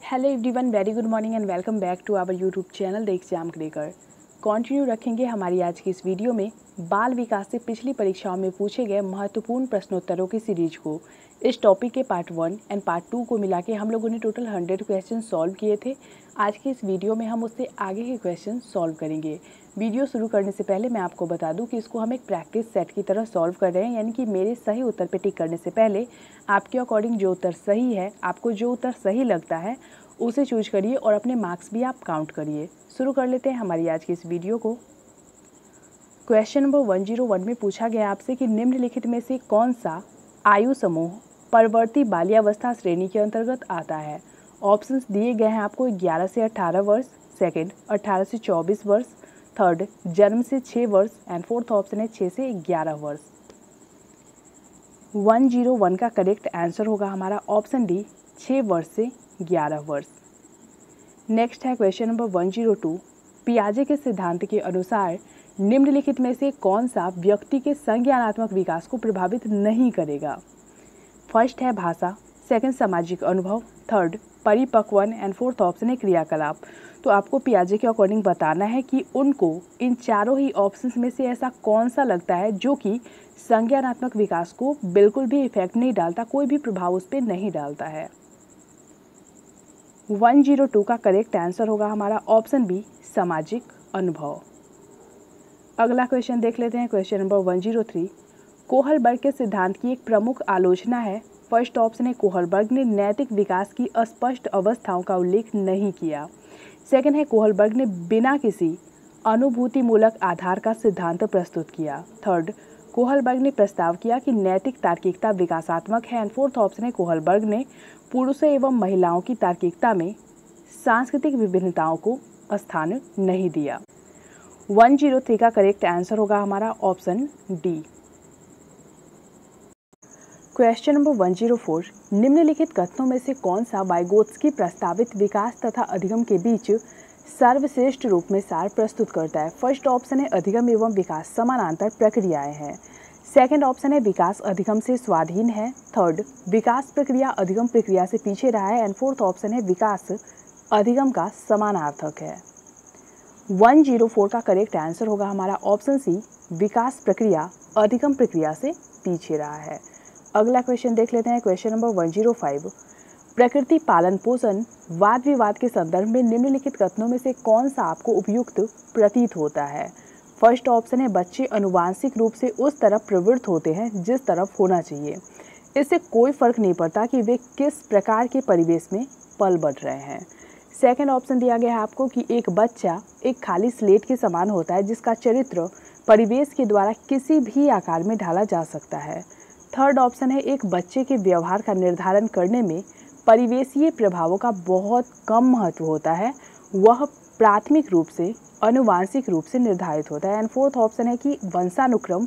Hello everyone, very good morning and welcome back to our YouTube channel the exam cracker. Continue रखेंगे हमारी आज की इस video में बाल विकास से पिछली परीक्षाओं में पूछे गए महत्वपूर्ण प्रश्नोत्तरों की सीरीज को। इस टॉपिक के पार्ट 1 एंड पार्ट 2 को मिला के हम लोगों ने टोटल 100 क्वेश्चन सॉल्व किए थे। आज की इस वीडियो में हम उससे आगे के क्वेश्चन सॉल्व करेंगे। वीडियो शुरू करने से पहले मैं आपको बता दूं कि इसको हम एक प्रैक्टिस सेट की तरह सॉल्व कर रहे हैं, यानी कि मेरे सही उत्तर पे टिक करने से पहले आपके अकॉर्डिंग जो उत्तर सही है, आपको जो उत्तर सही लगता है उसे चूज करिए और अपने मार्क्स भी आप काउंट करिए। शुरू कर लेते हैं हमारी आज की इस वीडियो को। क्वेश्चन नंबर 101 में पूछा गया आपसे कि निम्नलिखित में से कौन सा आयु समूह परवर्ती बाल्यावस्था श्रेणी के अंतर्गत आता है। ऑप्शंस दिए गए हैं आपको 11 से 18 वर्ष, सेकंड 18 से 24 वर्ष, थर्ड जन्म से 6 वर्ष एंड फोर्थ ऑप्शन है 6 से 11 वर्ष। 101 का करेक्ट आंसर होगा हमारा ऑप्शन डी, 6 वर्ष से 11 वर्ष। नेक्स्ट है क्वेश्चन नंबर 102। पियाजे के सिद्धांत के अनुसार निम्नलिखित में से कौन सा व्यक्ति के संज्ञानात्मक विकास को प्रभावित नहीं करेगा। फर्स्ट है भाषा, सेकंड सामाजिक अनुभव, थर्ड परिपक्वन एंड फोर्थ ऑप्शन है क्रियाकलाप। तो आपको पियाजे के अकॉर्डिंग बताना है कि उनको इन चारों ही ऑप्शंस में से ऐसा कौन सा लगता है जो कि संज्ञानात्मक विकास को बिल्कुल भी इफेक्ट नहीं डालता, कोई भी प्रभाव उस पर नहीं डालता है। 102 का करेक्ट आंसर होगा हमारा ऑप्शन बी, सामाजिक अनुभव। अगला क्वेश्चन देख लेते हैं। Question number 103। कोहलबर्ग के सिद्धांत की एक प्रमुख आलोचना है। फर्स्ट ऑप्शन है कोहलबर्ग ने नैतिक विकास की अस्पष्ट अवस्थाओं का उल्लेख नहीं किया। सेकंड है कोहलबर्ग ने बिना किसी अनुभूतिमूलक आधार का सिद्धांत प्रस्तुत किया। थर्ड कोहलबर्ग ने प्रस्ताव किया कि नैतिक तार्किकता विकासात्मक है एंड फोर्थ ऑप्शन है कोहलबर्ग ने पुरुषों एवं महिलाओं की तार्किकता में सांस्कृतिक विभिन्नताओं को स्थान नहीं दिया। 103 का करेक्ट आंसर होगा हमारा ऑप्शन डी। Question number 104। निम्नलिखित कथनों में से कौन सा वाइगोत्स्की प्रस्तावित विकास तथा अधिगम के बीच सर्वश्रेष्ठ रूप में सार प्रस्तुत करता है। फर्स्ट ऑप्शन है अधिगम एवं विकास समानांतर प्रक्रियाएं हैं। सेकंड ऑप्शन है विकास अधिगम से स्वाधीन है। थर्ड विकास प्रक्रिया अधिगम प्रक्रिया से पीछे रहा है एंड फोर्थ ऑप्शन है विकास अधिगम का समानार्थक है। 104 का करेक्ट आंसर होगा हमारा ऑप्शन सी, विकास प्रक्रिया अधिगम प्रक्रिया से पीछे रहा है। अगला क्वेश्चन देख लेते हैं। Question number 105। प्रकृति पालन पोषण वाद विवाद के संदर्भ में निम्नलिखित कथनों में से कौन सा आपको उपयुक्त प्रतीत होता है। फर्स्ट ऑप्शन है बच्चे अनुवांशिक रूप से उस तरफ प्रवृत्त होते हैं जिस तरफ होना चाहिए। इससे कोई फर्क नहीं पड़ता कि वे किस प्रकार के परिवेश में पल बढ़ रहे हैं। सेकंड ऑप्शन दिया गया है आपको कि एक बच्चा एक खाली स्लेट के समान होता है जिसका चरित्र परिवेश के द्वारा किसी भी आकार में ढाला जा सकता है। थर्ड ऑप्शन है एक बच्चे के व्यवहार का निर्धारण करने में परिवेशीय प्रभावों का बहुत कम महत्व होता है, वह प्राथमिक रूप से अनुवांशिक रूप से निर्धारित होता है। एंड फोर्थ ऑप्शन है कि वंशानुक्रम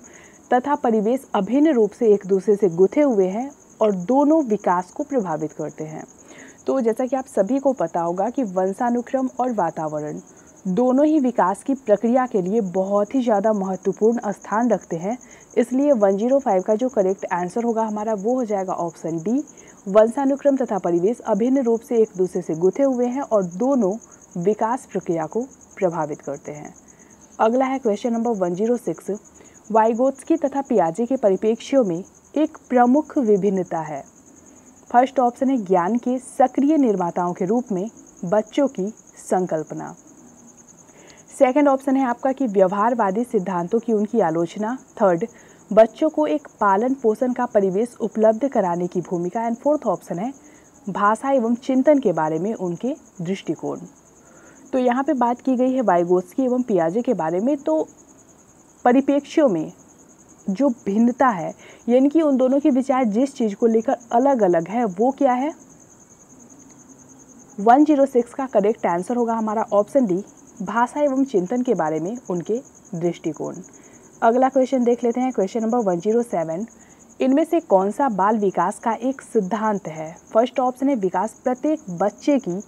तथा परिवेश अभिन्न रूप से एक दूसरे से गुथे हुए हैं और दोनों विकास को प्रभावित करते हैं। तो जैसा कि आप सभी को पता होगा कि वंशानुक्रम और वातावरण दोनों ही विकास की प्रक्रिया के लिए बहुत ही ज़्यादा महत्वपूर्ण स्थान रखते हैं। इसलिए 105 का जो करेक्ट आंसर होगा हमारा वो हो जाएगा ऑप्शन डी, वंशानुक्रम तथा परिवेश अभिन्न रूप से एक दूसरे से गुथे हुए हैं और दोनों विकास प्रक्रिया को प्रभावित करते हैं। अगला है क्वेश्चन नंबर 106। वाइगोत्स्की तथा पियाजे के परिप्रेक्ष्यों में एक प्रमुख विभिन्नता है। फर्स्ट ऑप्शन है ज्ञान के सक्रिय निर्माताओं के रूप में बच्चों की संकल्पना। सेकंड ऑप्शन है आपका कि व्यवहारवादी सिद्धांतों की उनकी आलोचना। थर्ड बच्चों को एक पालन पोषण का परिवेश उपलब्ध कराने की भूमिका एंड फोर्थ ऑप्शन है भाषा एवं चिंतन के बारे में उनके दृष्टिकोण। तो यहाँ पे बात की गई है वाइगोत्स्की एवं पियाजे के बारे में। तो परिप्रेक्ष्यों में जो भिन्नता है, यानी कि उन दोनों के विचार जिस चीज़ को लेकर अलग अलग है वो क्या है। 106 का करेक्ट आंसर होगा हमारा ऑप्शन डी, भाषा एवं चिंतन के बारे में उनके दृष्टिकोण। अगला क्वेश्चन देख लेते हैं। Question number 107। इनमें से कौन सा बाल विकास का एक सिद्धांत है। फर्स्ट ऑप्शन है विकास प्रत्येक बच्चे की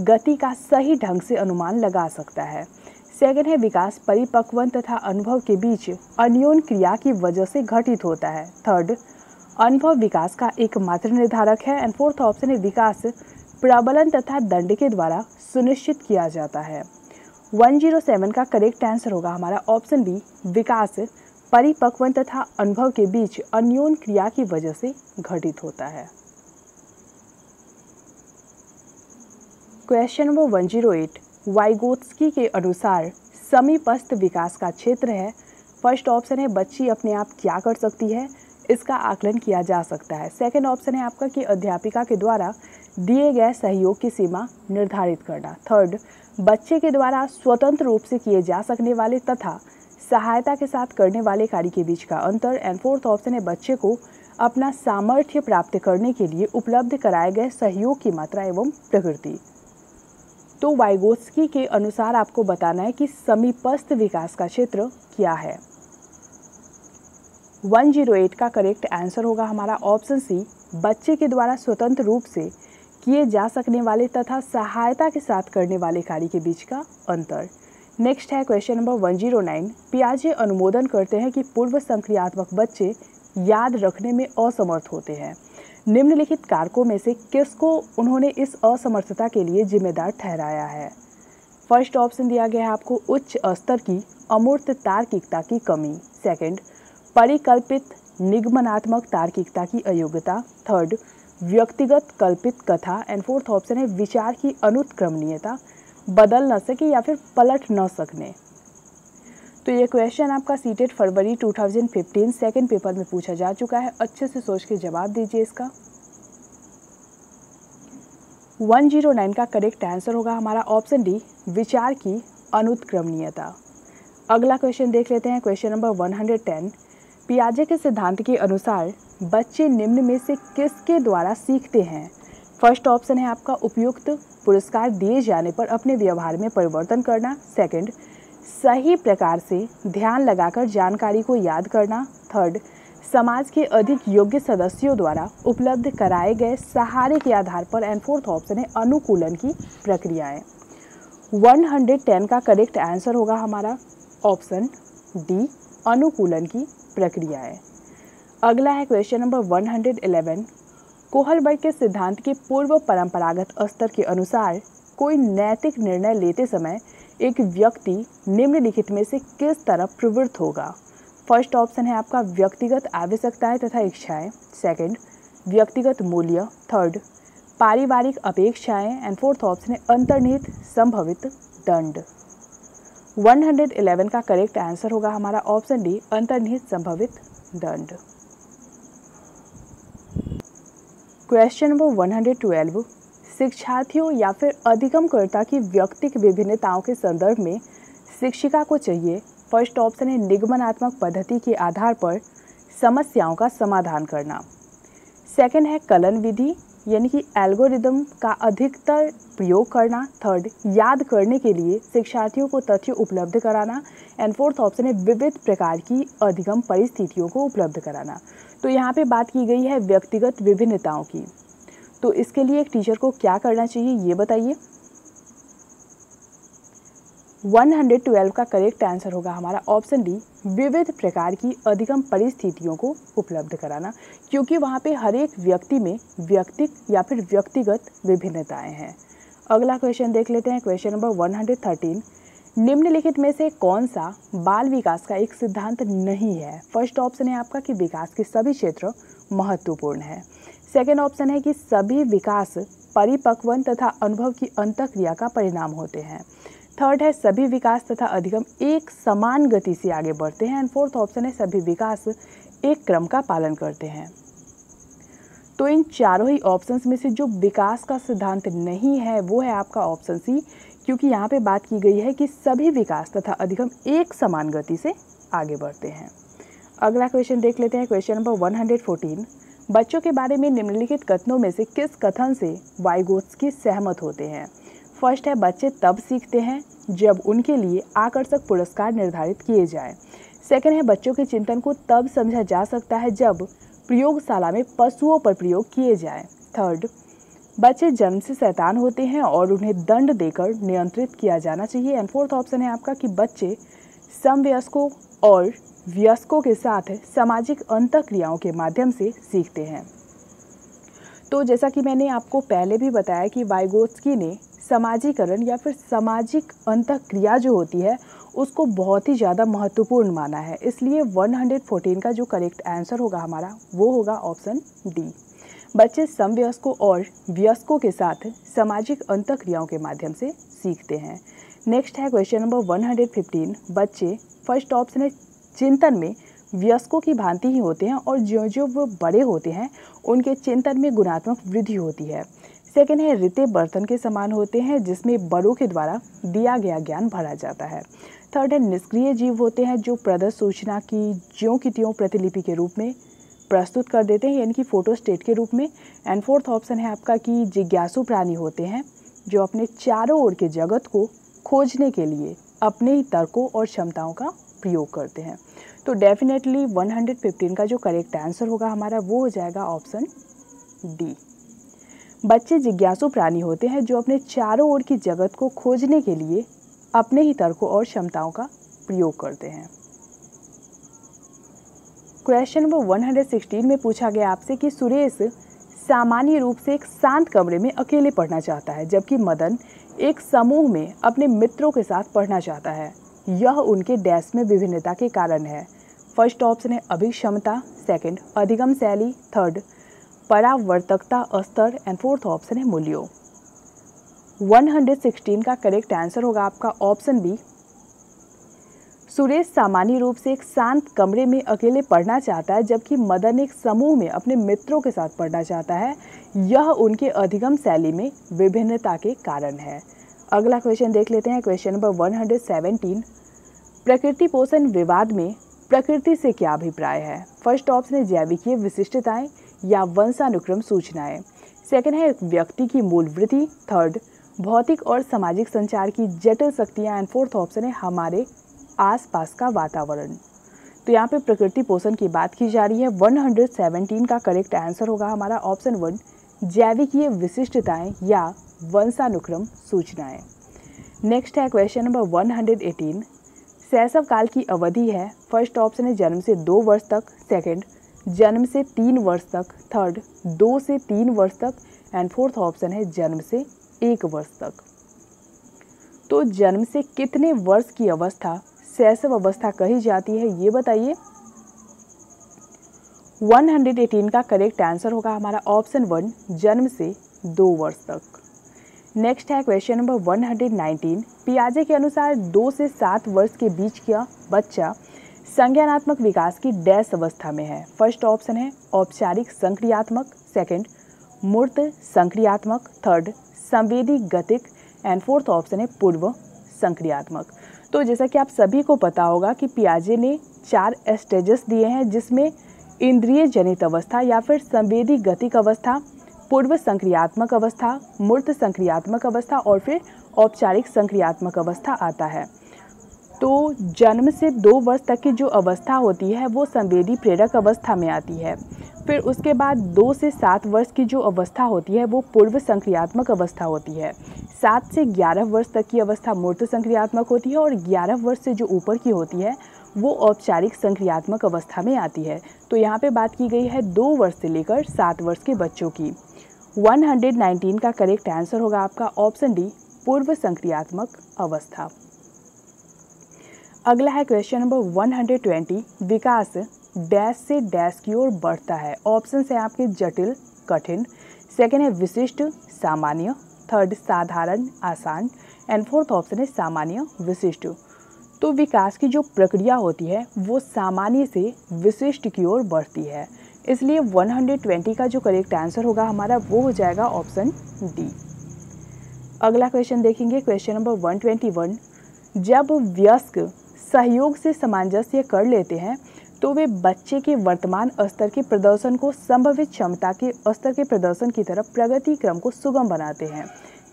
गति का सही ढंग से अनुमान लगा सकता है। सेकंड है विकास परिपक्वन तथा अनुभव के बीच अन्योन्य क्रिया की वजह से घटित होता है। थर्ड अनुभव विकास का एकमात्र निर्धारक है एंड फोर्थ ऑप्शन है विकास प्रबलन तथा दंड के द्वारा सुनिश्चित किया जाता है। 107 का करेक्ट आंसर होगा हमारा ऑप्शन बी, विकास परिपक्वन तथा अनुभव के बीच अन्योन क्रिया की वजह से घटित होता है। क्वेश्चन नंबर 108, वाइगोत्स्की के अनुसार समीपस्थ विकास का क्षेत्र है। फर्स्ट ऑप्शन है बच्ची अपने आप क्या कर सकती है, इसका आकलन किया जा सकता है। सेकंड ऑप्शन है आपका कि अध्यापिका के द्वारा दिए गए सहयोग की सीमा निर्धारित करना। थर्ड, बच्चे के द्वारा स्वतंत्र रूप से किए जा सकने वाले तथा सहायता के साथ करने वाले कार्य के बीच का अंतर। एंड फोर्थ ऑप्शन है बच्चे को अपना सामर्थ्य प्राप्त करने के लिए उपलब्ध कराए गए सहयोग की मात्रा एवं प्रकृति। तो वाइगोत्स्की के अनुसार आपको बताना है कि समीपस्थ विकास का क्षेत्र क्या है। 108 का करेक्ट आंसर होगा हमारा ऑप्शन सी, बच्चे के द्वारा स्वतंत्र रूप से किए जा सकने वाले तथा सहायता के साथ करने वाले कार्य के बीच का अंतर। नेक्स्ट है क्वेश्चन नंबर 109, पियाजे अनुमोदन करते हैं कि पूर्व संक्रियात्मक बच्चे याद रखने में असमर्थ होते हैं। निम्नलिखित कारकों में से किसको उन्होंने इस असमर्थता के लिए जिम्मेदार ठहराया है। फर्स्ट ऑप्शन दिया गया है आपको उच्च स्तर की अमूर्त तार्किकता की कमी। सेकंड, परिकल्पित निगमनात्मक तार्किकता की अयोग्यता। थर्ड, व्यक्तिगत कल्पित कथा। एंड फोर्थ ऑप्शन है विचार की अनुत्क्रमणीयता, बदल न सके या फिर पलट न सकने। तो ये क्वेश्चन आपका सीटेट फरवरी 2015 सेकंड पेपर में पूछा जा चुका है। अच्छे से सोच के जवाब दीजिए इसका। 109 का करेक्ट आंसर होगा हमारा ऑप्शन डी, विचार की अनुत्क्रमणीयता। अगला क्वेश्चन देख लेते हैं, क्वेश्चन नंबर 110, पियाजे के सिद्धांत के अनुसार बच्चे निम्न में से किसके द्वारा सीखते हैं। फर्स्ट ऑप्शन है आपका उपयुक्त पुरस्कार दिए जाने पर अपने व्यवहार में परिवर्तन करना। सेकंड, सही प्रकार से ध्यान लगाकर जानकारी को याद करना। थर्ड, समाज के अधिक योग्य सदस्यों द्वारा उपलब्ध कराए गए सहारे के आधार पर। एंड फोर्थ ऑप्शन है अनुकूलन की प्रक्रियाएं। 110 का करेक्ट आंसर होगा हमारा ऑप्शन डी, अनुकूलन की प्रक्रियाएं। अगला है क्वेश्चन नंबर 111, कोहलबर्ग के सिद्धांत के पूर्व परंपरागत स्तर के अनुसार कोई नैतिक निर्णय लेते समय एक व्यक्ति निम्नलिखित में से किस तरफ प्रवृत्त होगा। फर्स्ट ऑप्शन है आपका व्यक्तिगत आवश्यकताएं तथा इच्छाएं। सेकंड, व्यक्तिगत मूल्य। थर्ड, पारिवारिक अपेक्षाएं। एंड फोर्थ ऑप्शन है अंतर्निहित संभवित दंड। 111 का करेक्ट आंसर होगा हमारा ऑप्शन डी, अंतर्निहित संभवित दंड। क्वेश्चन नंबर 112, शिक्षार्थियों या फिर अधिगमकर्ता की व्यक्तिक विभिन्नताओं के संदर्भ में शिक्षिका को चाहिए। फर्स्ट ऑप्शन है निगमनात्मक पद्धति के आधार पर समस्याओं का समाधान करना। सेकंड है कलन विधि यानी कि एल्गोरिदम का अधिकतर प्रयोग करना। थर्ड, याद करने के लिए शिक्षार्थियों को तथ्य उपलब्ध कराना। एंड फोर्थ ऑप्शन है विविध प्रकार की अधिगम परिस्थितियों को उपलब्ध कराना। तो यहाँ पे बात की गई है व्यक्तिगत विभिन्नताओं की। तो इसके लिए एक टीचर को क्या करना चाहिए ये बताइए। 112 का करेक्ट आंसर होगा हमारा ऑप्शन डी, विविध प्रकार की अधिगम परिस्थितियों को उपलब्ध कराना, क्योंकि वहाँ पे हर एक व्यक्ति में व्यक्तिक या फिर व्यक्तिगत विभिन्नताएं हैं। अगला क्वेश्चन देख लेते हैं, क्वेश्चन नंबर 113, निम्नलिखित में से कौन सा बाल विकास का एक सिद्धांत नहीं है। फर्स्ट ऑप्शन है आपका कि विकास के सभी क्षेत्र महत्वपूर्ण है। सेकेंड ऑप्शन है कि सभी विकास परिपक्वन तथा अनुभव की अंतःक्रिया का परिणाम होते हैं। थर्ड है सभी विकास तथा अधिगम एक समान गति से आगे बढ़ते हैं। एंड फोर्थ ऑप्शन है सभी विकास एक क्रम का पालन करते हैं। तो इन चारों ही ऑप्शंस में से जो विकास का सिद्धांत नहीं है वो है आपका ऑप्शन सी, क्योंकि यहाँ पे बात की गई है कि सभी विकास तथा अधिगम एक समान गति से आगे बढ़ते हैं। अगला क्वेश्चन देख लेते हैं, क्वेश्चन नंबर 114, बच्चों के बारे में निम्नलिखित कथनों में से किस कथन से वाइगोत्स्की सहमत होते हैं। फर्स्ट है बच्चे तब सीखते हैं जब उनके लिए आकर्षक पुरस्कार निर्धारित किए जाएं। सेकंड है बच्चों के चिंतन को तब समझा जा सकता है जब प्रयोगशाला में पशुओं पर प्रयोग किए जाएं। थर्ड, बच्चे जन्म से शैतान होते हैं और उन्हें दंड देकर नियंत्रित किया जाना चाहिए। एंड फोर्थ ऑप्शन है आपका कि बच्चे समवयस्कों और वयस्कों के साथ सामाजिक अंतःक्रियाओं के माध्यम से सीखते हैं। तो जैसा कि मैंने आपको पहले भी बताया कि वाइगोत्स्की ने समाजीकरण या फिर सामाजिक अंतःक्रिया जो होती है उसको बहुत ही ज़्यादा महत्वपूर्ण माना है, इसलिए 114 का जो करेक्ट आंसर होगा हमारा वो होगा ऑप्शन डी। बच्चे समवयस्कों और वयस्कों के साथ सामाजिक अंतःक्रियाओं के माध्यम से सीखते हैं। नेक्स्ट है क्वेश्चन नंबर 115। बच्चे, फर्स्ट ऑप्शन है, चिंतन में वयस्कों की भांति ही होते हैं और ज्यों ज्यों वो बड़े होते हैं उनके चिंतन में गुणात्मक वृद्धि होती है। सेकंड है, रिते बर्तन के समान होते हैं जिसमें बड़ों के द्वारा दिया गया ज्ञान भरा जाता है। थर्ड है, निष्क्रिय जीव होते हैं जो प्रदत्त सूचना की ज्यों की त्यों प्रतिलिपि के रूप में प्रस्तुत कर देते हैं, यानी कि फोटो स्टेट के रूप में। एंड फोर्थ ऑप्शन है आपका कि जिज्ञासु प्राणी होते हैं जो अपने चारों ओर के जगत को खोजने के लिए अपने ही तर्कों और क्षमताओं का प्रयोग करते हैं। तो डेफिनेटली 115 का जो करेक्ट आंसर होगा हमारा वो हो जाएगा ऑप्शन डी। बच्चे जिज्ञासु प्राणी होते हैं जो अपने चारों ओर की जगत को खोजने के लिए अपने ही तर्कों और क्षमताओं का प्रयोग करते हैं। क्वेश्चन नंबर 116 में पूछा गया आपसे कि सुरेश सामान्य रूप से एक शांत कमरे में अकेले पढ़ना चाहता है जबकि मदन एक समूह में अपने मित्रों के साथ पढ़ना चाहता है। यह उनके डैश में विभिन्नता के कारण है। फर्स्ट ऑप्शन है अभिक्षमता, सेकंड अधिगम शैली, थर्ड परावर्तकता स्तर एंड फोर्थ ऑप्शन है मूल्यों। 116 का करेक्ट आंसर होगा आपका ऑप्शन बी। सुरेश सामान्य रूप से एक शांत कमरे में अकेले पढ़ना चाहता है जबकि मदन एक समूह में अपने मित्रों के साथ पढ़ना चाहता है। यह उनके अधिगम शैली में विभिन्नता के कारण है। अगला क्वेश्चन देख लेते हैं, क्वेश्चन नंबर 117। प्रकृति पोषण विवाद में प्रकृति से क्या अभिप्राय है? फर्स्ट ऑप्शन है जैविकीय विशिष्टताएं या वंशानुक्रम सूचनाएं, सेकंड है व्यक्ति की मूल वृत्ति, थर्ड भौतिक और सामाजिक संचार की जटिल शक्तियां एंड फोर्थ ऑप्शन है हमारे आसपास का वातावरण। तो यहाँ पे प्रकृति पोषण की बात की जा रही है। 117 का करेक्ट आंसर होगा हमारा ऑप्शन 1 जैविकीय विशिष्टताएं या वंशानुक्रम सूचनाएं। नेक्स्ट है क्वेश्चन नंबर 118। शैशव काल की अवधि है, फर्स्ट ऑप्शन है जन्म से 2 वर्ष तक, सेकंड जन्म से 3 वर्ष तक, थर्ड 2 से 3 वर्ष तक एंड फोर्थ ऑप्शन है जन्म से 1 वर्ष तक। तो जन्म से कितने वर्ष की अवस्था शैशव अवस्था कही जाती है ये बताइए। 118 का करेक्ट आंसर होगा हमारा ऑप्शन 1 जन्म से 2 वर्ष तक। नेक्स्ट है क्वेश्चन नंबर 119। पियाजे के अनुसार 2 से 7 वर्ष के बीच का बच्चा संज्ञानात्मक विकास की डैश अवस्था में है। फर्स्ट ऑप्शन है औपचारिक संक्रियात्मक, सेकंड मूर्त संक्रियात्मक, थर्ड संवेदी गतिक एंड फोर्थ ऑप्शन है पूर्व संक्रियात्मक। तो जैसा कि आप सभी को पता होगा कि पियाजे ने 4 स्टेजेस दिए हैं जिसमें इंद्रिय जनित अवस्था या फिर संवेदी गतिक अवस्था, पूर्व संक्रियात्मक अवस्था, मूर्त संक्रियात्मक अवस्था और फिर औपचारिक संक्रियात्मक अवस्था आता है। तो जन्म से 2 वर्ष तक की जो अवस्था होती है वो संवेदी प्रेरक अवस्था में आती है। फिर उसके बाद 2 से 7 वर्ष की जो अवस्था होती है वो पूर्व संक्रियात्मक अवस्था होती है। 7 से 11 वर्ष तक की अवस्था मूर्त संक्रियात्मक होती है और 11 वर्ष से जो ऊपर की होती है वो औपचारिक संक्रियात्मक अवस्था में आती है। तो यहाँ पे बात की गई है 2 वर्ष से लेकर 7 वर्ष के बच्चों की। 119 का करेक्ट आंसर होगा आपका ऑप्शन डी पूर्व संक्रियात्मक अवस्था। अगला है क्वेश्चन नंबर 120। विकास डैश से डैश की ओर बढ़ता है। ऑप्शन है आपके जटिल कठिन, सेकंड है विशिष्ट सामान्य, थर्ड साधारण आसान एंड फोर्थ ऑप्शन है सामान्य विशिष्ट। तो विकास की जो प्रक्रिया होती है वो सामान्य से विशिष्ट की ओर बढ़ती है, इसलिए 120 का जो करेक्ट आंसर होगा हमारा वो हो जाएगा ऑप्शन डी। अगला क्वेश्चन देखेंगे, क्वेश्चन नंबर 121। जब वयस्क सहयोग से सामंजस्य कर लेते हैं तो वे बच्चे के वर्तमान स्तर के प्रदर्शन को संभावित क्षमता के स्तर के प्रदर्शन की तरफ प्रगति क्रम को सुगम बनाते हैं।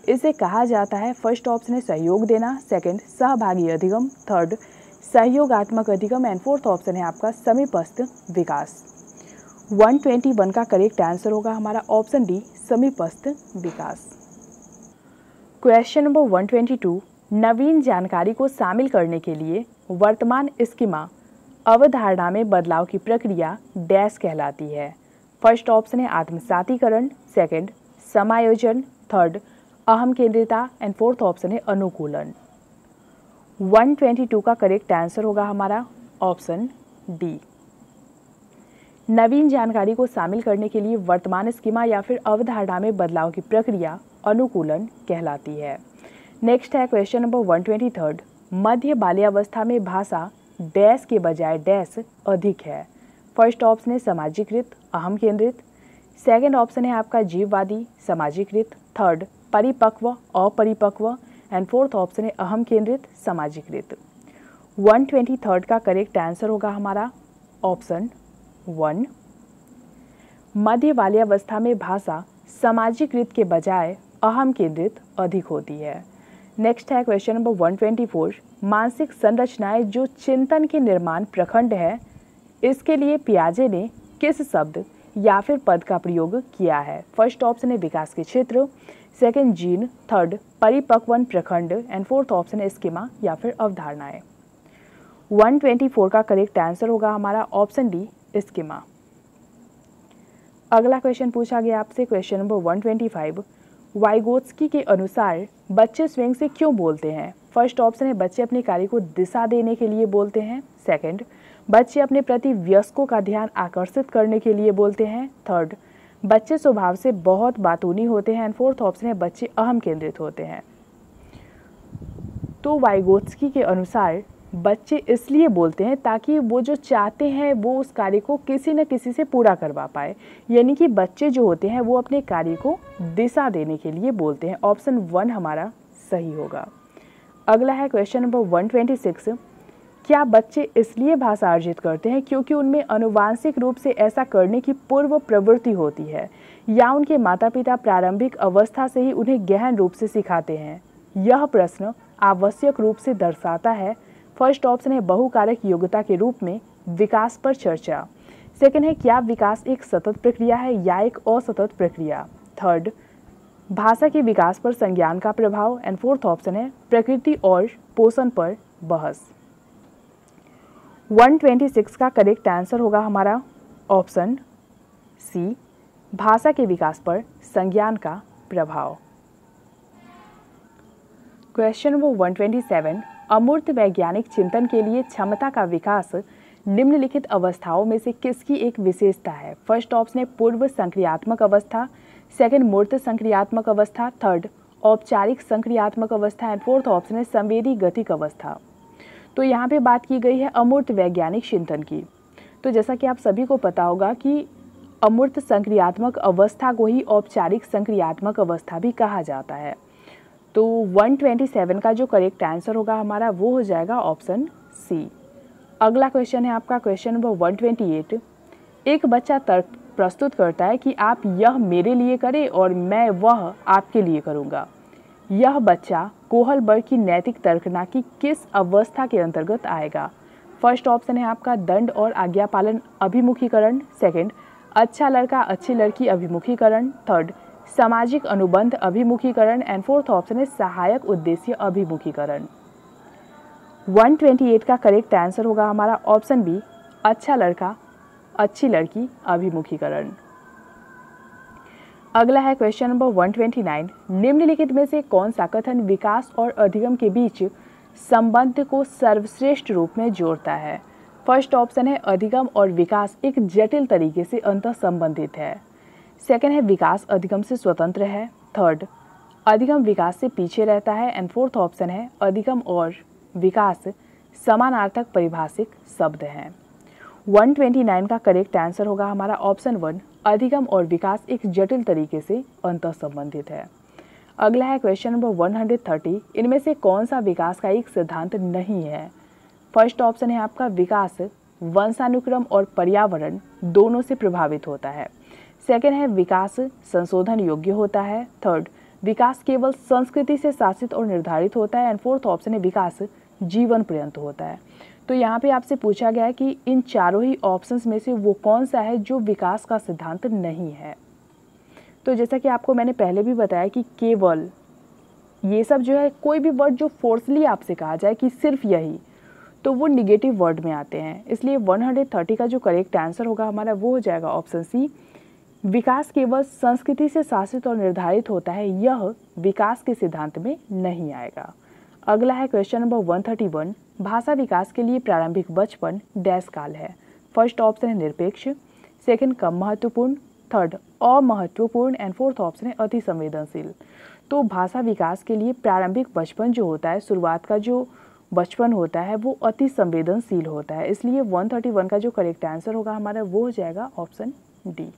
इसे कहा जाता है, फर्स्ट ऑप्शन है सहयोग देना, सेकंड सहभागी अधिगम, थर्ड सहयोगात्मक अधिगम एंड फोर्थ ऑप्शन है आपका समीपस्थ विकास। 121 का करेक्ट आंसर होगा हमारा ऑप्शन डी समीपस्थ विकास। Question number 122। नवीन जानकारी को शामिल करने के लिए वर्तमान स्कीमा अवधारणा में बदलाव की प्रक्रिया डैश कहलाती है। फर्स्ट ऑप्शन है आत्मसातीकरण, सेकंड समायोजन, थर्ड अहम केंद्रिता एंड फोर्थ ऑप्शन है अनुकूलन। 122 का करेक्ट आंसर होगा हमारा ऑप्शन डी। नवीन जानकारी को शामिल करने के लिए वर्तमान स्कीमा या फिर अवधारणा में बदलाव की प्रक्रिया अनुकूलन कहलाती है। नेक्स्ट है क्वेश्चन नंबर 123। मध्य बाल्यावस्था में भाषा डैश के बजाय डैश अधिक है। फर्स्ट ऑप्शन है सामाजिकृत अहम केंद्रित, सेकंड ऑप्शन है आपका जीववादी सामाजिकृत, थर्ड परिपक्व अपरिपक्व एंड फोर्थ ऑप्शन है अहम केंद्रित सामाजिकृत। 123 का करेक्ट आंसर होगा हमारा ऑप्शन 1। मध्य बाल्यावस्था में भाषा सामाजिकृत के बजाय अहम केंद्रित अधिक होती है। नेक्स्ट है क्वेश्चन नंबर 124। मानसिक संरचनाएं जो चिंतन के निर्माण प्रखंड है, इसके लिए पियाजे ने किस शब्द या फिर पद का प्रयोग किया है। फर्स्ट ऑप्शन है विकास के क्षेत्र, सेकंड जीन, थर्ड परिपक्वन प्रखंड एंड फोर्थ ऑप्शन है स्कीमा या फिर अवधारणाएं। 124 का करेक्ट आंसर होगा हमारा ऑप्शन डी स्कीमा। अगला क्वेश्चन पूछा गया आपसे क्वेश्चन नंबर 125। वाइगोत्स्की के अनुसार बच्चे स्वयं से क्यों बोलते हैं। फर्स्ट ऑप्शन है बच्चे अपने कार्य को दिशा देने के लिए बोलते हैं, सेकंड बच्चे अपने प्रति वयस्कों का ध्यान आकर्षित करने के लिए बोलते हैं, थर्ड बच्चे स्वभाव से बहुत बातूनी होते हैं एंड फोर्थ ऑप्शन है बच्चे अहम केंद्रित होते हैं। तो वाइगोत्स्की के अनुसार बच्चे इसलिए बोलते हैं ताकि वो जो चाहते हैं वो उस कार्य को किसी न किसी से पूरा करवा पाए, यानी कि बच्चे जो होते हैं वो अपने कार्य को दिशा देने के लिए बोलते हैं। ऑप्शन 1 हमारा सही होगा। अगला है क्वेश्चन नंबर 126। क्या बच्चे इसलिए भाषा अर्जित करते हैं क्योंकि उनमें आनुवांशिक रूप से ऐसा करने की पूर्व प्रवृत्ति होती है, या उनके माता पिता प्रारंभिक अवस्था से ही उन्हें गहन रूप से सिखाते हैं। यह प्रश्न आवश्यक रूप से दर्शाता है फर्स्ट ऑप्शन है बहुकारक योग्यता के रूप में विकास पर चर्चा, सेकंड है क्या विकास एक सतत प्रक्रिया है या एक असतत प्रक्रिया, थर्ड भाषा के विकास पर संज्ञान का प्रभाव एंड फोर्थ ऑप्शन है प्रकृति और पोषण पर बहस। 126 का करेक्ट आंसर होगा हमारा ऑप्शन सी, भाषा के विकास पर संज्ञान का प्रभाव। Question number 127। अमूर्त वैज्ञानिक चिंतन के लिए क्षमता का विकास निम्नलिखित अवस्थाओं में से किसकी एक विशेषता है। फर्स्ट ऑप्शन है पूर्व संक्रियात्मक अवस्था, सेकंड मूर्त संक्रियात्मक अवस्था, थर्ड औपचारिक संक्रियात्मक अवस्था एंड फोर्थ ऑप्शन है संवेदी गतिक अवस्था। तो यहाँ पे बात की गई है अमूर्त वैज्ञानिक चिंतन की। तो जैसा कि आप सभी को पता होगा कि अमूर्त संक्रियात्मक अवस्था को ही औपचारिक संक्रियात्मक अवस्था भी कहा जाता है। तो 127 का जो करेक्ट आंसर होगा हमारा वो हो जाएगा ऑप्शन सी। अगला क्वेश्चन है आपका क्वेश्चन नंबर 128। एक बच्चा तर्क प्रस्तुत करता है कि आप यह मेरे लिए करें और मैं वह आपके लिए करूंगा। यह बच्चा कोहलबर्ग की नैतिक तर्कना की किस अवस्था के अंतर्गत आएगा। फर्स्ट ऑप्शन है आपका दंड और आज्ञा पालन अभिमुखीकरण, सेकंड अच्छा लड़का अच्छी लड़की अभिमुखीकरण, थर्ड सामाजिक अनुबंध अभिमुखीकरण एंड फोर्थ ऑप्शन है सहायक उद्देश्य अभिमुखीकरण। 128 का करेक्ट आंसर होगा हमारा ऑप्शन बी, अच्छा लड़का अच्छी लड़की अभिमुखीकरण। अगला है क्वेश्चन नंबर 129। निम्नलिखित में से कौन सा कथन विकास और अधिगम के बीच संबंध को सर्वश्रेष्ठ रूप में जोड़ता है। फर्स्ट ऑप्शन है अधिगम और विकास एक जटिल तरीके से अंतः संबंधित है, सेकंड है विकास अधिगम से स्वतंत्र है, थर्ड अधिगम विकास से पीछे रहता है एंड फोर्थ ऑप्शन है अधिगम और विकास समानार्थक परिभाषिक शब्द हैं। 129 का करेक्ट आंसर होगा हमारा ऑप्शन 1, अधिगम और विकास एक जटिल तरीके से अंतः संबंधित है। अगला है क्वेश्चन नंबर 130। इनमें से कौन सा विकास का एक सिद्धांत नहीं है। फर्स्ट ऑप्शन है आपका विकास वंशानुक्रम और पर्यावरण दोनों से प्रभावित होता है, सेकंड है विकास संशोधन योग्य होता है, थर्ड विकास केवल संस्कृति से शासित और निर्धारित होता है एंड फोर्थ ऑप्शन है विकास जीवन पर्यंत होता है। तो यहाँ पे आपसे पूछा गया है कि इन चारों ही ऑप्शंस में से वो कौन सा है जो विकास का सिद्धांत नहीं है। तो जैसा कि आपको मैंने पहले भी बताया कि केवल ये सब जो है कोई भी वर्ड जो फोर्सली आपसे कहा जाए कि सिर्फ यही, तो वो निगेटिव वर्ड में आते हैं। इसलिए 130 का जो करेक्ट आंसर होगा हमारा वो हो जाएगा ऑप्शन सी, विकास केवल संस्कृति से शासित और निर्धारित होता है, यह विकास के सिद्धांत में नहीं आएगा। अगला है क्वेश्चन नंबर 131, भाषा विकास के लिए प्रारंभिक बचपन डैश काल है। फर्स्ट ऑप्शन है निरपेक्ष, सेकंड कम महत्वपूर्ण, थर्ड अमहत्वपूर्ण एंड फोर्थ ऑप्शन है अति संवेदनशील। तो भाषा विकास के लिए प्रारंभिक बचपन जो होता है, शुरुआत का जो बचपन होता है वो अति संवेदनशील होता है, इसलिए 131 का जो करेक्ट आंसर होगा हमारा वो हो जाएगा option D.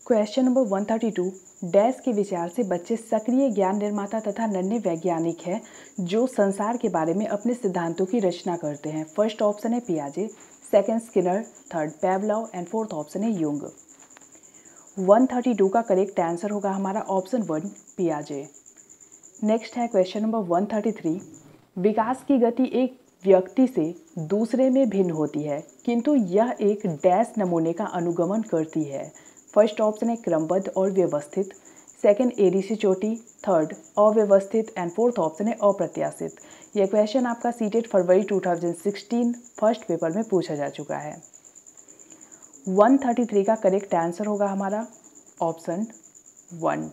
Question number 132, dash के विचार से बच्चे सक्रिय ज्ञान निर्माता तथा नन्हे वैज्ञानिक हैं जो संसार के बारे में अपने सिद्धांतों की रचना करते हैं। फर्स्ट ऑप्शन है पियाजे, second Skinner, third Pavlov and fourth option है युंग। 132 का करेक्ट आंसर होगा हमारा ऑप्शन 1 पियाजे। नेक्स्ट है क्वेश्चन नंबर 133, विकास की गति एक व्यक्ति से दूसरे में भिन्न होती है किंतु यह एक डैश नमूने का अनुगमन करती है। फर्स्ट ऑप्शन है क्रमबद्ध और व्यवस्थित, सेकंड एड़ी से चोटी, थर्ड अव्यवस्थित एंड फोर्थ ऑप्शन है अप्रत्याशित। यह क्वेश्चन आपका सीटेट फरवरी 2016 फर्स्ट पेपर में पूछा जा चुका है। 133 का करेक्ट आंसर होगा हमारा ऑप्शन 1।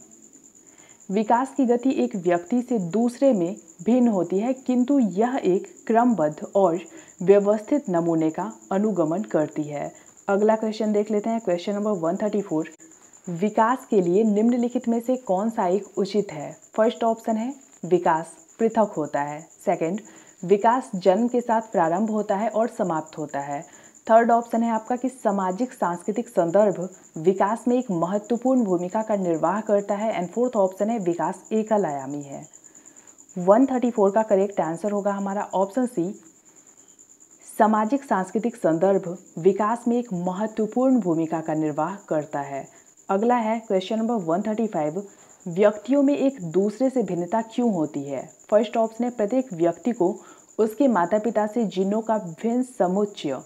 विकास की गति एक व्यक्ति से दूसरे में भिन्न होती है किंतु यह एक क्रमबद्ध और व्यवस्थित नमूने का अनुगमन करती है। अगला क्वेश्चन देख लेते हैं, क्वेश्चन नंबर 134, विकास के लिए निम्नलिखित में से कौन सा एक उचित है। फर्स्ट ऑप्शन है विकास पृथक होता है, सेकंड विकास जन्म के साथ प्रारंभ होता है और समाप्त होता है, थर्ड ऑप्शन है आपका कि सामाजिक सांस्कृतिक संदर्भ विकास में एक महत्वपूर्ण भूमिका का निर्वाह करता है एंड फोर्थ ऑप्शन है विकास एकल आयामी है। 134 का करेक्ट आंसर होगा हमारा ऑप्शन सी, सामाजिक सांस्कृतिक संदर्भ विकास में एक महत्वपूर्ण भूमिका का निर्वाह करता है। अगला है क्वेश्चन नंबर 135, व्यक्तियों में एक दूसरे से भिन्नता क्यों होती है। फर्स्ट ऑप्शन है प्रत्येक व्यक्ति को उसके माता पिता से जीनों का भिन्न समुच्चय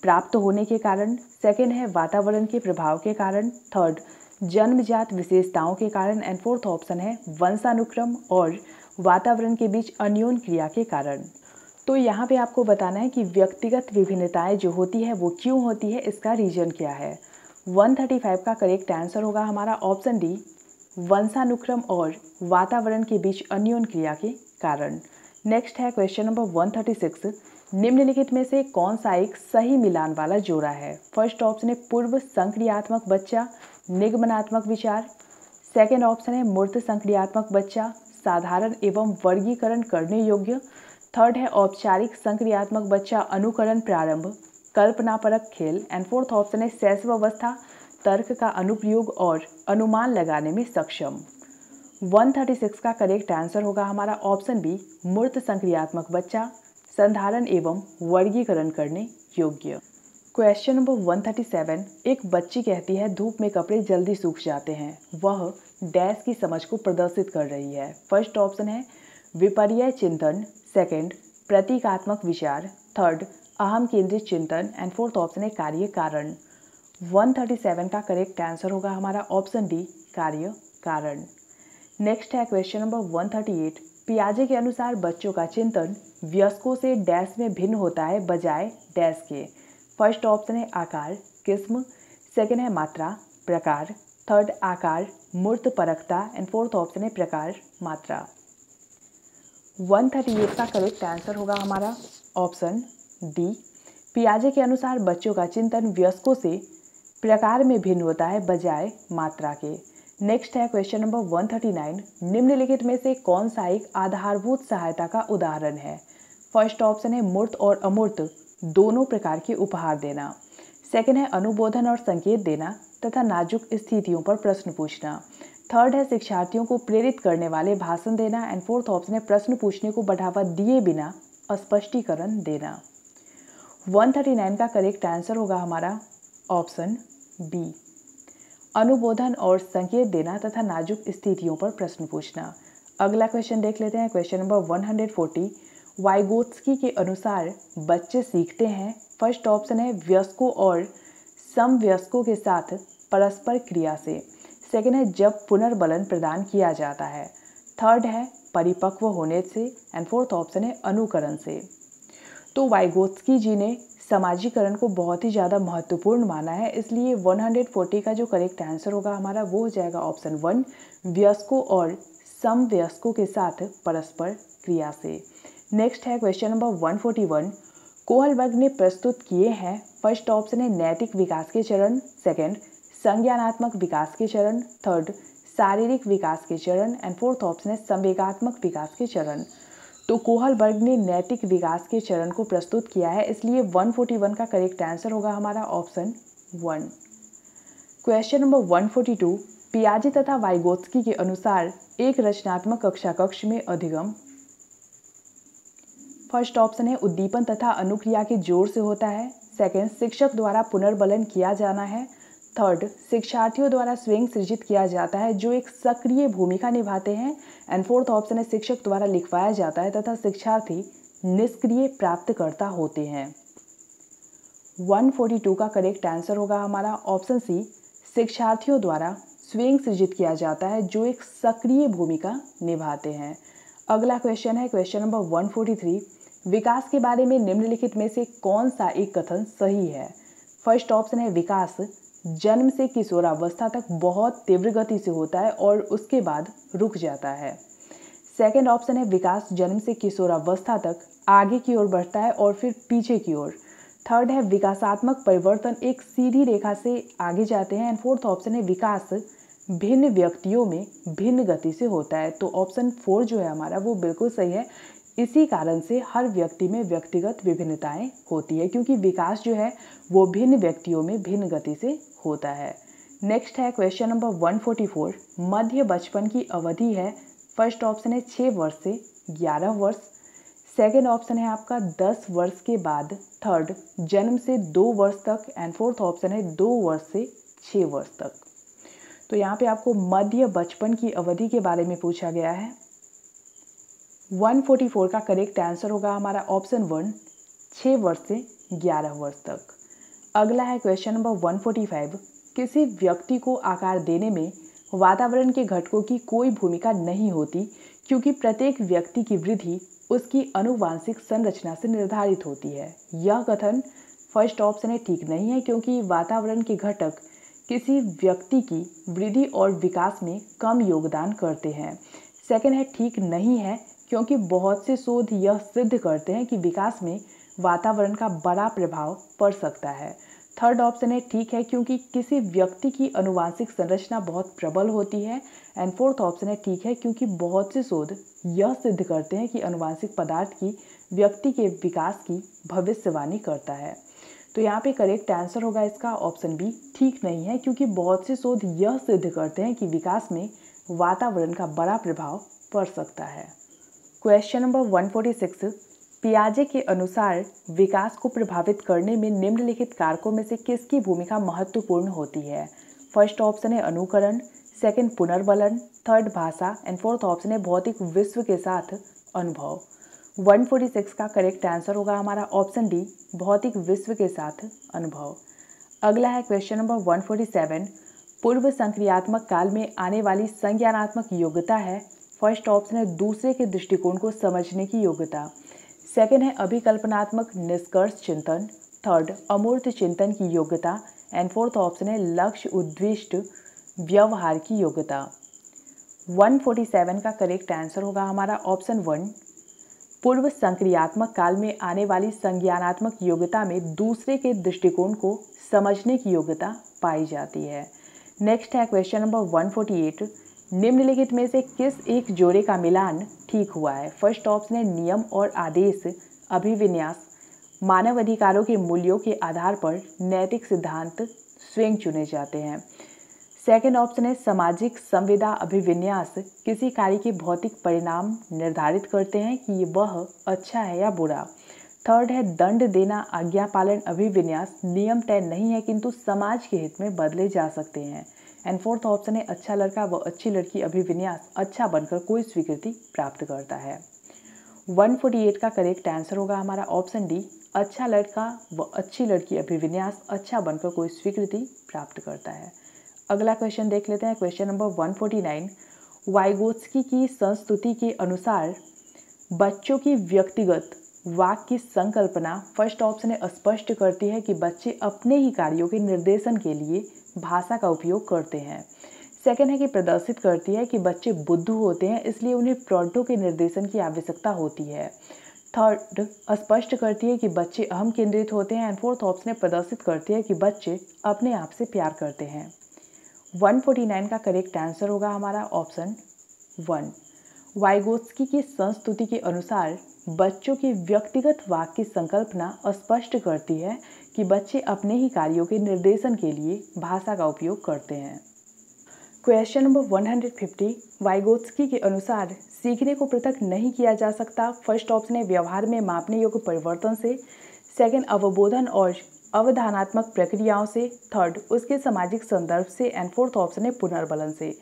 प्राप्त होने के कारण, सेकेंड है वातावरण के प्रभाव के कारण, थर्ड जन्मजात विशेषताओं के कारण एंड फोर्थ ऑप्शन है वंशानुक्रम और वातावरण के बीच अन्योन्य क्रिया के कारण। तो यहाँ पे आपको बताना है कि व्यक्तिगत विभिन्नताएं जो होती है वो क्यों होती है, इसका रीजन क्या है। 135 का करेक्ट आंसर होगा हमारा ऑप्शन डी, वंशानुक्रम और वातावरण के बीच अन्योन्य क्रिया के कारण। नेक्स्ट है क्वेश्चन नंबर 136, निम्नलिखित में से कौन सा एक सही मिलान वाला जोड़ा है। फर्स्ट ऑप्शन है पूर्व संक्रियात्मक बच्चा निगमनात्मक विचार, सेकेंड ऑप्शन है मूर्त संक्रियात्मक बच्चा साधारण एवं वर्गीकरण करने योग्य, थर्ड है औपचारिक संक्रियात्मक बच्चा अनुकरण प्रारंभ कल्पनापरक खेल एंड फोर्थ ऑप्शन है शैशवावस्था तर्क का अनुप्रयोग और अनुमान लगाने में सक्षम। 136 का करेक्ट आंसर होगा हमारा ऑप्शन बी, मूर्त संक्रियात्मक बच्चा संधारण एवं वर्गीकरण करने योग्य। क्वेश्चन नंबर 137, एक बच्ची कहती है धूप में कपड़े जल्दी सूख जाते हैं, वह डैश की समझ को प्रदर्शित कर रही है। फर्स्ट ऑप्शन है विपर्य चिंतन, सेकंड प्रतीकात्मक विचार, थर्ड अहम केंद्रित चिंतन एंड फोर्थ ऑप्शन है कार्य कारण। 137 का करेक्ट आंसर होगा हमारा ऑप्शन डी, कार्य कारण। नेक्स्ट है क्वेश्चन नंबर 138, पियाजे के अनुसार बच्चों का चिंतन वयस्कों से डैश में भिन्न होता है बजाय डैश के। फर्स्ट ऑप्शन है आकार किस्म, सेकंड है मात्रा प्रकार, थर्ड आकार मूर्त परकता एंड फोर्थ ऑप्शन है प्रकार मात्रा। 138 का करेक्ट आंसर होगा हमारा ऑप्शन डी, पियाजे के अनुसार बच्चों का चिंतन वयस्कों से प्रकार में भिन्न होता है बजाय मात्रा के। नेक्स्ट है क्वेश्चन नंबर 139, निम्नलिखित में से कौन सा एक आधारभूत सहायता का उदाहरण है। फर्स्ट ऑप्शन है मूर्त और अमूर्त दोनों प्रकार के उपहार देना, सेकंड है अनुबोधन और संकेत देना तथा नाजुक स्थितियों पर प्रश्न पूछना, थर्ड है शिक्षार्थियों को प्रेरित करने वाले भाषण देना एंड फोर्थ ऑप्शन है प्रश्न पूछने को बढ़ावा दिए बिना स्पष्टीकरण देना। 139 का करेक्ट आंसर होगा हमारा ऑप्शन बी, अनुबोधन और संकेत देना तथा नाजुक स्थितियों पर प्रश्न पूछना। अगला क्वेश्चन देख लेते हैं, क्वेश्चन नंबर 140, वाइगोत्स्की के अनुसार बच्चे सीखते हैं। फर्स्ट ऑप्शन है वयस्कों और समवयस्कों के साथ परस्पर क्रिया से, सेकेंड है जब पुनर्बलन प्रदान किया जाता है, थर्ड है परिपक्व होने से एंड फोर्थ ऑप्शन है अनुकरण से। तो वाइगोत्स्की जी ने समाजीकरण को बहुत ही ज़्यादा महत्वपूर्ण माना है, इसलिए 140 का जो करेक्ट आंसर होगा हमारा वो हो जाएगा ऑप्शन 1, वयस्कों और समवयस्कों के साथ परस्पर क्रिया से। नेक्स्ट है क्वेश्चन नंबर 141, कोहलबर्ग ने प्रस्तुत किए हैं। फर्स्ट ऑप्शन है नैतिक विकास के चरण, सेकंड संज्ञानात्मक विकास के चरण, थर्ड शारीरिक विकास के चरण एंड फोर्थ ऑप्शन है संवेगात्मक विकास के चरण। तो कोहलबर्ग ने नैतिक विकास के चरण को प्रस्तुत किया है, इसलिए 141 का करेक्ट आंसर होगा हमारा ऑप्शन 1। क्वेश्चन नंबर 142, पियाजे तथा वाइगोत्स्की के अनुसार एक रचनात्मक कक्षा कक्ष में अधिगम। फर्स्ट ऑप्शन है उद्दीपन तथा अनुक्रिया के जोर से होता है, सेकंड शिक्षक द्वारा पुनर्बलन किया जाना है, थर्ड शिक्षार्थियों द्वारा स्वयं सृजित किया जाता है जो एक सक्रिय भूमिका निभाते हैं एंड फोर्थ ऑप्शन है शिक्षक द्वारा लिखवाया जाता है तथा शिक्षार्थी निष्क्रिय प्राप्तकर्ता होते हैं। 142 का करेक्ट आंसर होगा हमारा ऑप्शन सी, शिक्षार्थियों द्वारा स्वयं सृजित किया जाता है जो एक सक्रिय भूमिका निभाते हैं। अगला क्वेश्चन है क्वेश्चन नंबर 143, विकास के बारे में निम्नलिखित में से कौन सा एक कथन सही है। फर्स्ट ऑप्शन है विकास जन्म से किशोरावस्था तक बहुत तीव्र गति से होता है और उसके बाद रुक जाता है। सेकंड ऑप्शन है विकास जन्म से किशोरावस्था तक आगे की ओर बढ़ता है और फिर पीछे की ओर। थर्ड है विकासात्मक परिवर्तन एक सीधी रेखा से आगे जाते हैं एंड फोर्थ ऑप्शन है विकास भिन्न व्यक्तियों में भिन्न गति से होता है। तो ऑप्शन 4 जो है हमारा वो बिल्कुल सही है। इसी कारण से हर व्यक्ति में व्यक्तिगत विभिन्नताएं होती है, क्योंकि विकास जो है वो भिन्न व्यक्तियों में भिन्न गति से होता है। नेक्स्ट है क्वेश्चन नंबर 144, मध्य बचपन की अवधि है। फर्स्ट ऑप्शन है 6 वर्ष से 11 वर्ष, सेकेंड ऑप्शन है आपका 10 वर्ष के बाद, थर्ड जन्म से 2 वर्ष तक एंड फोर्थ ऑप्शन है 2 वर्ष से 6 वर्ष तक। तो यहाँ पे आपको मध्य बचपन की अवधि के बारे में पूछा गया है। 144 का करेक्ट आंसर होगा हमारा ऑप्शन 1, 6 वर्ष से 11 वर्ष तक। अगला है क्वेश्चन नंबर 145, किसी व्यक्ति को आकार देने में वातावरण के घटकों की कोई भूमिका नहीं होती क्योंकि प्रत्येक व्यक्ति की वृद्धि उसकी आनुवांशिक संरचना से निर्धारित होती है। यह कथन फर्स्ट ऑप्शन है ठीक नहीं है, क्योंकि वातावरण के घटक किसी व्यक्ति की वृद्धि और विकास में कम योगदान करते हैं। सेकंड है ठीक नहीं है, क्योंकि बहुत से शोध यह सिद्ध करते हैं कि विकास में वातावरण का बड़ा प्रभाव पड़ सकता है। थर्ड ऑप्शन है ठीक है, क्योंकि किसी व्यक्ति की आनुवांशिक संरचना बहुत प्रबल होती है एंड फोर्थ ऑप्शन है ठीक है, क्योंकि बहुत से शोध यह सिद्ध करते हैं कि आनुवांशिक पदार्थ की व्यक्ति के विकास की भविष्यवाणी करता है। तो यहाँ पे करेक्ट आंसर होगा इसका ऑप्शन बी, ठीक नहीं है, क्योंकि बहुत से शोध यह सिद्ध करते हैं कि विकास में वातावरण का बड़ा प्रभाव पड़ सकता है। क्वेश्चन नंबर 146, पियाजे के अनुसार विकास को प्रभावित करने में निम्नलिखित कारकों में से किसकी भूमिका महत्वपूर्ण होती है। फर्स्ट ऑप्शन है अनुकरण, सेकंड पुनर्बलन, थर्ड भाषा एंड फोर्थ ऑप्शन है भौतिक विश्व के साथ अनुभव। 146 का करेक्ट आंसर होगा हमारा ऑप्शन डी, भौतिक विश्व के साथ अनुभव। अगला है क्वेश्चन नंबर 147, पूर्व संक्रियात्मक काल में आने वाली संज्ञानात्मक योग्यता है। फर्स्ट ऑप्शन है दूसरे के दृष्टिकोण को समझने की योग्यता, सेकंड है अभिकल्पनात्मक निष्कर्ष चिंतन, थर्ड अमूर्त चिंतन की योग्यता एंड फोर्थ ऑप्शन है लक्ष्य उद्दिष्ट व्यवहार की योग्यता। 147 का करेक्ट आंसर होगा हमारा ऑप्शन 1, पूर्व संक्रियात्मक काल में आने वाली संज्ञानात्मक योग्यता में दूसरे के दृष्टिकोण को समझने की योग्यता पाई जाती है। नेक्स्ट है क्वेश्चन नंबर 148, निम्नलिखित में से किस एक जोड़े का मिलान ठीक हुआ है। फर्स्ट ऑप्शन है नियम और आदेश, अभिविन्यास, मानव अधिकारों के मूल्यों के आधार पर नैतिक सिद्धांत स्वयं चुने जाते हैं। सेकंड ऑप्शन है सामाजिक संविदा अभिविन्यास, किसी कार्य के भौतिक परिणाम निर्धारित करते हैं कि वह अच्छा है या बुरा। थर्ड है दंड देना आज्ञा पालन अभिविन्यास, नियम तय नहीं है किंतु समाज के हित में बदले जा सकते हैं। एंड फोर्थ ऑप्शन है अच्छा लड़का व अच्छी लड़की अभिविन्यास, अच्छा बनकर कोई स्वीकृति प्राप्त करता है। 148 का करेक्ट आंसर होगा हमारा ऑप्शन डी, अच्छा लड़का व अच्छी लड़की अभिविन्यास, अच्छा बनकर कोई स्वीकृति प्राप्त करता है। अगला क्वेश्चन देख लेते हैं, क्वेश्चन नंबर 149, वाइगोत्स्की की संस्तुति के अनुसार बच्चों की व्यक्तिगत वाक्य की संकल्पना फर्स्ट ऑप्शन है स्पष्ट करती है कि बच्चे अपने ही कार्यों के निर्देशन के लिए भाषा का उपयोग करते हैं। सेकंड है कि प्रदर्शित करती है कि बच्चे बुद्धू होते हैं, इसलिए उन्हें प्रौढ़ों के निर्देशन की आवश्यकता होती है। थर्ड, स्पष्ट करती है कि बच्चे अहम केंद्रित होते हैं। एंड फोर्थ ऑप्शन है प्रदर्शित करती है कि बच्चे अपने आप से प्यार करते हैं। 149 का करेक्ट आंसर होगा हमारा ऑप्शन 1। वाइगोत्स्की की संस्तुति के अनुसार बच्चों की व्यक्तिगत वाक्य की संकल्पना स्पष्ट करती है कि बच्चे अपने ही कार्यों के निर्देशन के लिए भाषा का उपयोग करते हैं। क्वेश्चन नंबर 150, वाइगोत्स्की के अनुसार सीखने को पृथक नहीं किया जा सकता। फर्स्ट ऑप्शन है व्यवहार में मापने योग्य परिवर्तन से। सेकंड, अवबोधन और अवधानात्मक प्रक्रियाओं से। थर्ड, उसके सामाजिक संदर्भ से। एंड फोर्थ ऑप्शन है पुनर्बलन से।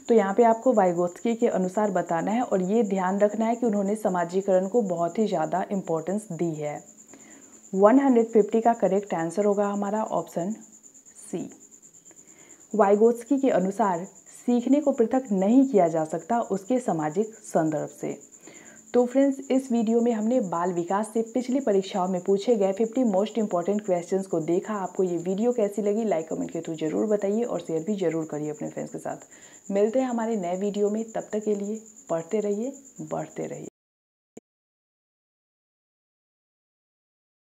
तो यहाँ पे आपको वाइगोत्स्की के अनुसार बताना है और ये ध्यान रखना है कि उन्होंने समाजीकरण को बहुत ही ज़्यादा इम्पोर्टेंस दी है। 150 का करेक्ट आंसर होगा हमारा ऑप्शन सी। वाइगोत्स्की के अनुसार सीखने को पृथक नहीं किया जा सकता उसके सामाजिक संदर्भ से। तो फ्रेंड्स, इस वीडियो में हमने बाल विकास से पिछली परीक्षाओं में पूछे गए 50 मोस्ट इंपॉर्टेंट क्वेश्चंस को देखा। आपको ये वीडियो कैसी लगी लाइक कमेंट के थ्रू जरूर बताइए और शेयर भी जरूर करिए अपने फ्रेंड्स के साथ। मिलते हैं हमारे नए वीडियो में, तब तक के लिए पढ़ते रहिए, बढ़ते रहिए।